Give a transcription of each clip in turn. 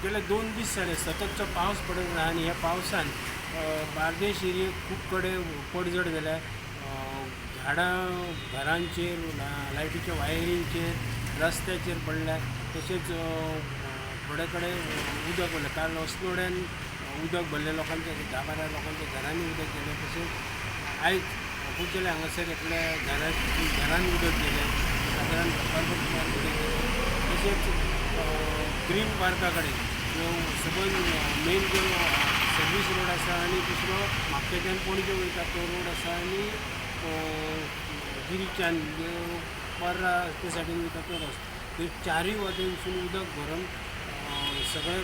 गेले 2 दीस जाले सततचो पावस पडत राहा आनी ह्या पावसान बार्देश एरियेक खूब कडेन पडझड जाल्या. झाडां घरांचेर लायटीच्या वायरींचेर रस्त्याचेर पडल्या. तशेंच थोडे कडेन उदक भरलें काल अस्नोड्यान उदक भरलें लोकांच्या 10-12 लोकांच्या घरांनी उदक गेलें. तशेंच आयज कुचेले हांगासर एकल्या घरान उदक गेलें. सादारण उदक गेलें. तशेंच ग्रीन पार्का कडेन सबंद मेन जो सर्वीस रोड आसा आनी दुसरो म्हापशेंच्यान पणजे वयता तो रोड आसा आनी गिरीच्यान पर्रा ते सायडीन वयता तो रस्तो. ते चारूय वाटेनसून उदक भरून सगळे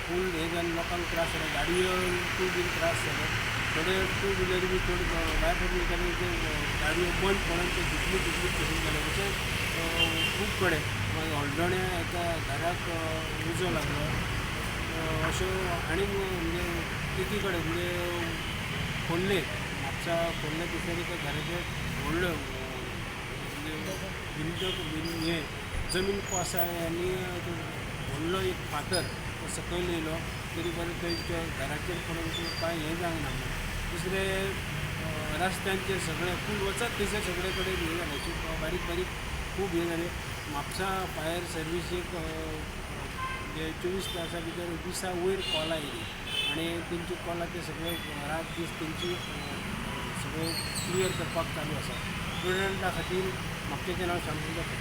फूल हे जावन लोकांक त्रास जाले. गाडयो बीन त्रास जाले. थोडे टू व्हिलर बी थोडे भायर पडले ते गाडयो बंद पडून ते दुसरी कशी जाले. तशें खूब कडेन हॉलडोण्या एका घराक उजो लागलो. अश्यो आनी म्हणजे एकी कडेन म्हणजे खोल्ले म्हापसा खोल्ले दिसले त्या घराचे व्हडलो म्हणजे हे जमीन कोसाय आनी व्हडलो एक फातर तो सकयल येयलो. तरी बरें थंय घराचेर पडून कांय हें जावंक ना. दुसरे रस्त्यांचेर सगळे फूल वचत थंयसर सगळे कडेन हे जाले. बारीक बारीक खूब हे जाले. म्हापसा फायर सर्विसेक म्हणजे 24 तासा भितर 20 वयर कॉलां येयली आनी तेंची कॉलां ते सगळे रात दीस तेंची सगळे क्लियर करपाक चालू आसा. स्टुडंटा खातीर म्हापशेंचें नांव सांगूंक जाता.